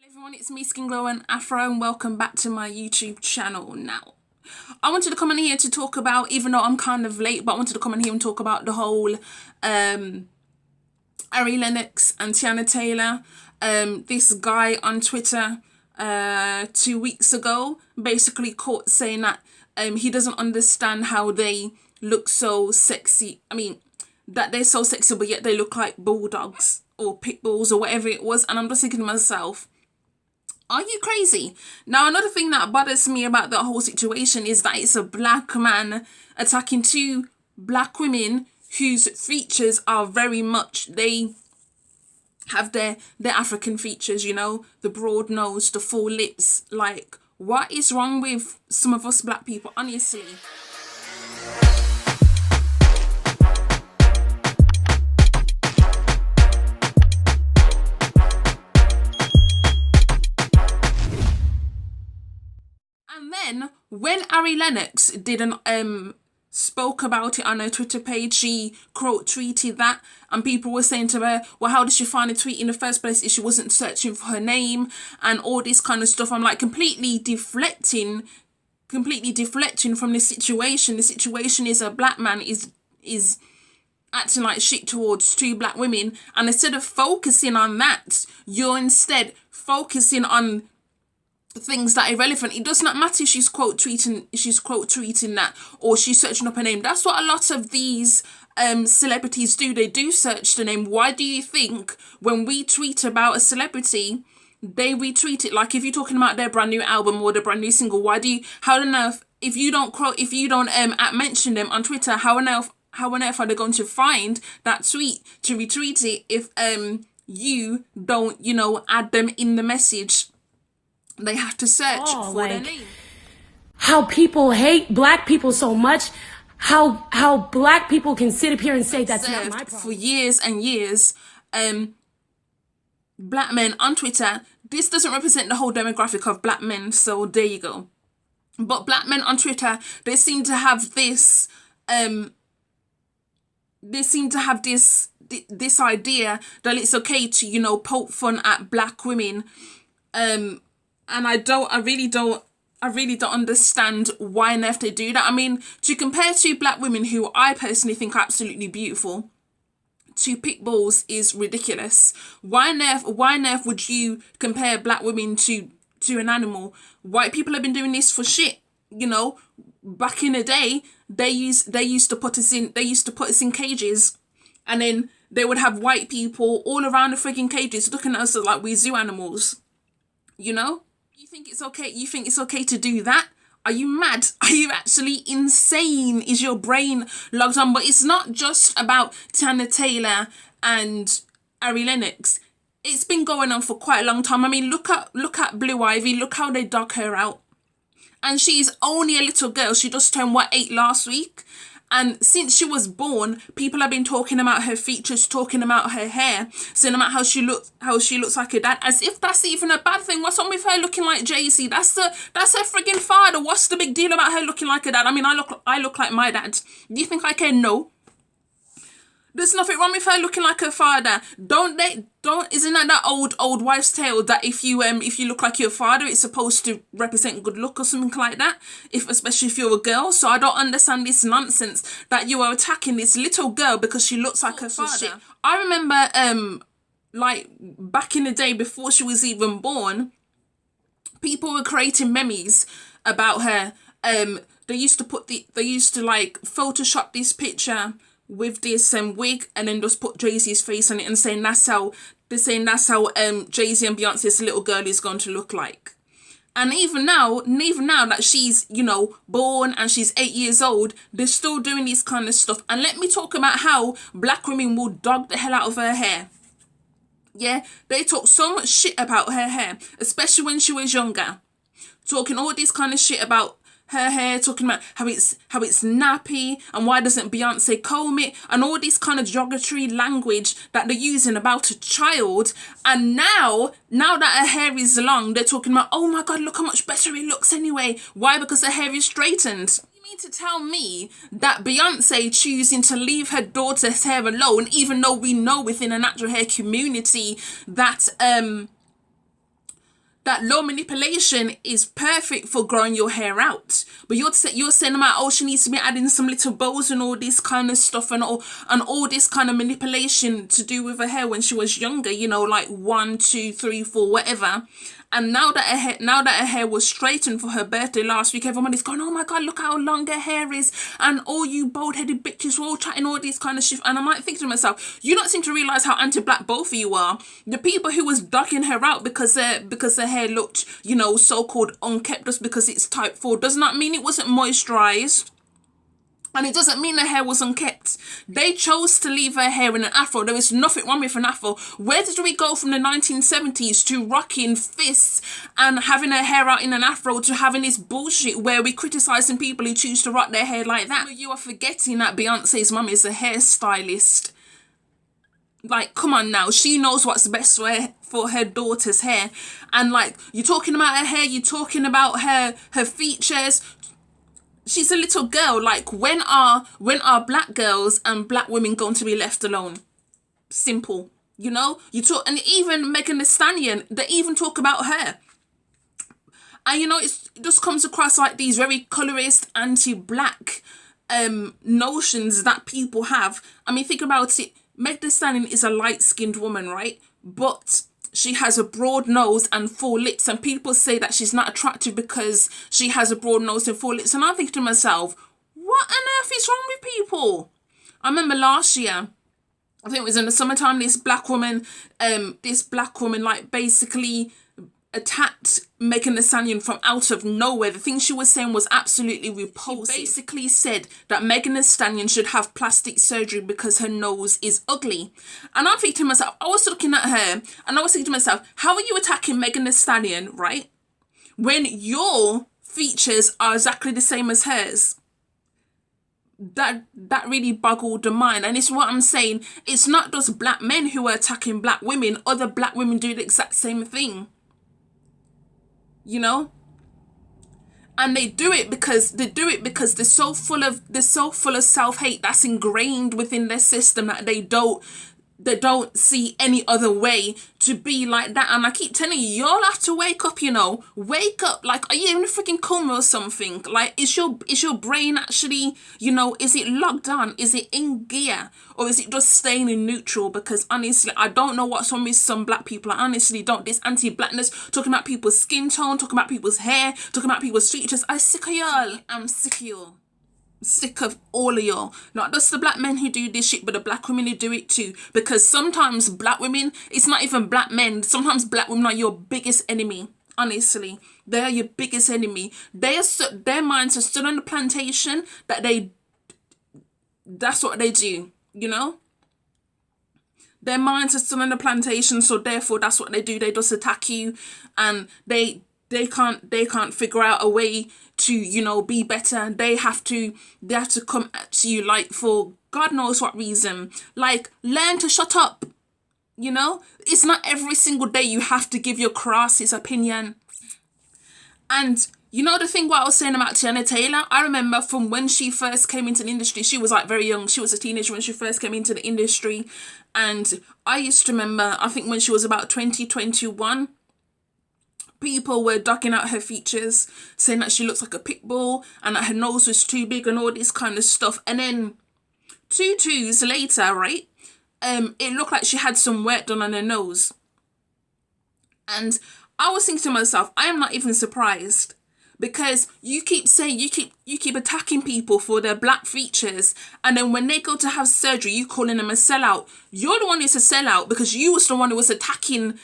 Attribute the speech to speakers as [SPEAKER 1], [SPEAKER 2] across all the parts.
[SPEAKER 1] Everyone, it's me, Skin Glow and Afro, and welcome back to my YouTube channel. Now, I wanted to come in here to talk about, even though I'm kind of late, but I wanted to come in here and talk about the whole Ari Lennox and Teyana Taylor. This guy on Twitter 2 weeks ago basically caught saying that he doesn't understand how they look so sexy. I mean, that they're so sexy, but yet they look like bulldogs or pit bulls or whatever it was. And I'm just thinking to myself, are you crazy? Now, another thing that bothers me about the whole situation is that it's a black man attacking two black women whose features are very much, they have their African features, you know, the broad nose, the full lips. Like, what is wrong with some of us black people, honestly? And then when Ari Lennox spoke about it on her Twitter page, she quote tweeted that, and people were saying to her, well, how did she find a tweet in the first place if she wasn't searching for her name and all this kind of stuff. I'm like completely deflecting from the situation. The situation is a black man is acting like shit towards two black women, and instead of focusing on that, you're instead focusing on things that are irrelevant. It does not matter if she's quote tweeting that or she's searching up her name. That's what a lot of these celebrities do. They do search the name. Why do you think when we tweet about a celebrity, they retweet it? Like if you're talking about their brand new album or their brand new single, how on earth, if you don't mention them on Twitter, how on earth are they going to find that tweet to retweet it if you don't, you know, add them in the message? They have to search for their name.
[SPEAKER 2] How people hate black people so much, how black people can sit up here and say that's not my problem.
[SPEAKER 1] For years and years, black men on Twitter, this doesn't represent the whole demographic of black men, so there you go. But black men on Twitter, they seem to have this this idea that it's okay to, you know, poke fun at black women. And I really don't understand why on earth they do that. I mean, to compare two black women who I personally think are absolutely beautiful to pit bulls is ridiculous. Why on earth would you compare black women to an animal? White people have been doing this for shit, you know. Back in the day, they used to put us in cages, and then they would have white people all around the frigging cages looking at us like we're zoo animals, you know. You think it's okay to do that? Are you mad? Are you actually insane? Is your brain logged on? But it's not just about Teyana Taylor and Ari Lennox. It's been going on for quite a long time. I mean, look at Blue Ivy. Look how they dug her out. And she's only a little girl. She just turned 8 last week. And since she was born, people have been talking about her features, talking about her hair, saying about how she looks like her dad, as if that's even a bad thing. What's wrong with her looking like Jay-Z? That's her friggin' father. What's the big deal about her looking like her dad? I mean, I look like my dad. Do you think I care? No. There's nothing wrong with her looking like her father. Isn't that old wives' tale that if you look like your father, it's supposed to represent good luck or something like that, especially if you're a girl? So I don't understand this nonsense that you are attacking this little girl because she looks like her father. I remember like back in the day before she was even born, people were creating memes about her. They used to like Photoshop this picture with this wig and then just put Jay-Z's face on it and saying that's how Jay-Z and Beyonce's little girl is going to look like. And even now that she's, you know, born and she's 8 years old, they're still doing this kind of stuff. And let me talk about how black women will dog the hell out of her hair. Yeah, they talk so much shit about her hair, especially when she was younger. Talking all this kind of shit about her hair, talking about how it's nappy and why doesn't Beyonce comb it, and all this kind of derogatory language that they're using about a child. And now that her hair is long, they're talking about, oh my God, look how much better it looks anyway. Why? Because her hair is straightened. You mean to tell me that Beyonce choosing to leave her daughter's hair alone, even though we know within a natural hair community that that low manipulation is perfect for growing your hair out. But you're saying about, oh, she needs to be adding some little bows and all this kind of stuff and all this kind of manipulation to do with her hair when she was younger, you know, like 1, 2, 3, 4, whatever. And now that her hair was straightened for her birthday last week, everybody's going, oh my God, look how long her hair is. And all you bald-headed bitches were all chatting all this kind of shit. And I might think to myself, you don't seem to realise how anti-black both of you are. The people who was ducking her out because her hair looked, you know, so-called unkept just because it's type 4 does not mean it wasn't moisturised. And it doesn't mean her hair was unkept. They chose to leave her hair in an afro. There is nothing wrong with an afro. Where did we go from the 1970s to rocking fists and having her hair out in an afro to having this bullshit where we're criticising people who choose to rock their hair like that? You are forgetting that Beyonce's mum is a hairstylist. Like, come on now. She knows what's best for her daughter's hair. And like, you're talking about her hair, you're talking about her features. She's a little girl. Like, when are black girls and black women going to be left alone? Simple. You know? And even Megan Thee Stallion, they even talk about her. And you know, it just comes across like these very colorist, anti-black notions that people have. I mean, think about it. Megan Thee Stallion is a light-skinned woman, right? But she has a broad nose and full lips, and people say that she's not attractive because she has a broad nose and full lips. And I think to myself, what on earth is wrong with people? I remember last year, I think it was in the summertime, this black woman like basically attacked Megan Thee Stallion from out of nowhere. The thing she was saying was absolutely repulsive. She basically said that Megan Thee Stallion should have plastic surgery because her nose is ugly. And I'm thinking to myself, I was looking at her and I was thinking to myself, how are you attacking Megan Thee Stallion, right, when your features are exactly the same as hers? That really boggled the mind. And it's what I'm saying. It's not just black men who are attacking black women. Other black women do the exact same thing. You know, and they do it because they're so full of self-hate that's ingrained within their system that they don't see any other way to be like that. And I keep telling you, y'all have to wake up, you know. Wake up. Like, are you in a freaking coma or something? Like, is your brain actually, you know, is it locked on? Is it in gear? Or is it just staying in neutral? Because honestly, I don't know what's wrong with some black people. I honestly don't. This anti-blackness, talking about people's skin tone, talking about people's hair, talking about people's features. I'm sick of y'all. I'm sick of y'all. Sick of all of y'all. Not just the black men who do this shit, but the black women who do it too. Because sometimes black women, it's not even black men. Sometimes black women are your biggest enemy. Honestly, they are your biggest enemy. Their minds are still on the plantation that's what they do, you know? Their minds are still on the plantation, so therefore that's what they do. They just attack you, and they can't figure out a way to, you know, be better. They have to come at you like for God knows what reason. Like, learn to shut up. You know, it's not every single day you have to give your crassest opinion. And you know the thing what I was saying about Teyana Taylor, I remember from when she first came into the industry, she was like very young. She was a teenager when she first came into the industry. And I used to remember, I think when she was about 2021, people were ducking out her features, saying that she looks like a pit bull and that her nose was too big and all this kind of stuff. And then 2 years later, right, it looked like she had some work done on her nose. And I was thinking to myself, I am not even surprised, because you keep saying, you keep attacking people for their black features, and then when they go to have surgery, you calling them a sellout. You're the one who's a sellout because you was the one who was attacking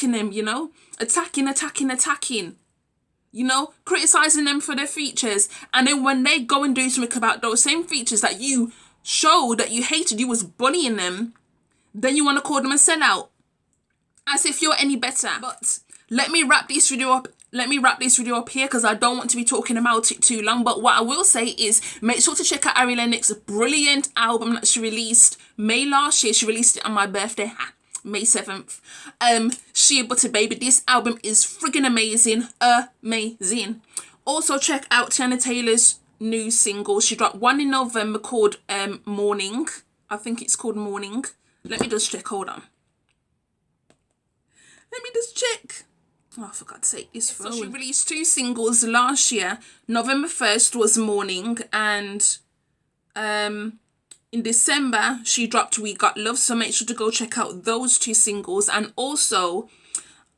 [SPEAKER 1] them, you know? Attacking, you know, criticizing them for their features. And then when they go and do something about those same features that you showed that you hated, you was bullying them, then you want to call them a sellout, as if you're any better. But let me wrap this video up here because I don't want to be talking about it too long. But what I will say is, make sure to check out Ari Lennox's brilliant album that she released May last year. She released it on my birthday, May 7th. She Butter Baby. This album is friggin' amazing. Also check out Teyana Taylor's new single. She dropped one in November called Morning. I think it's called Morning. Let me just check. Hold on. Let me just check. Oh, for God's sake, this phone. So she released 2 singles last year. November 1st was Morning, and in December she dropped We Got Love. So make sure to go check out those 2 singles. And also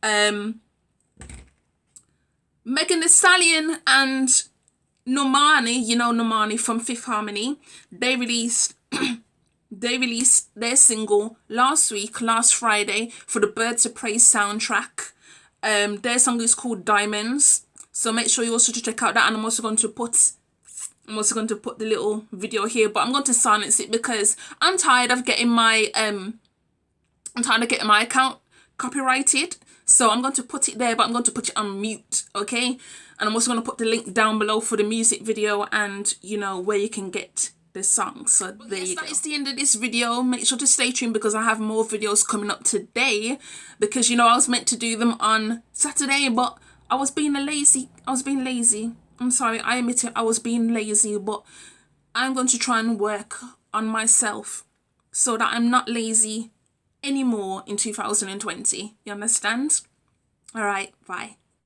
[SPEAKER 1] Megan Thee Stallion and Normani, you know Normani from Fifth Harmony, they released their single last Friday, for the Birds of Prey soundtrack. Their song is called Diamonds. So make sure you also to check out that. And I'm also going to put the little video here, but I'm going to silence it because I'm tired of getting my account copyrighted. So I'm going to put it there, but I'm going to put it on mute, okay? And I'm also going to put the link down below for the music video and, you know, where you can get the song. So there you go. That is the end of this video. Make sure to stay tuned because I have more videos coming up today, because, you know, I was meant to do them on Saturday, but I was being lazy. I'm sorry, I admit it, I was being lazy, but I'm going to try and work on myself so that I'm not lazy anymore in 2020. You understand? All right, bye.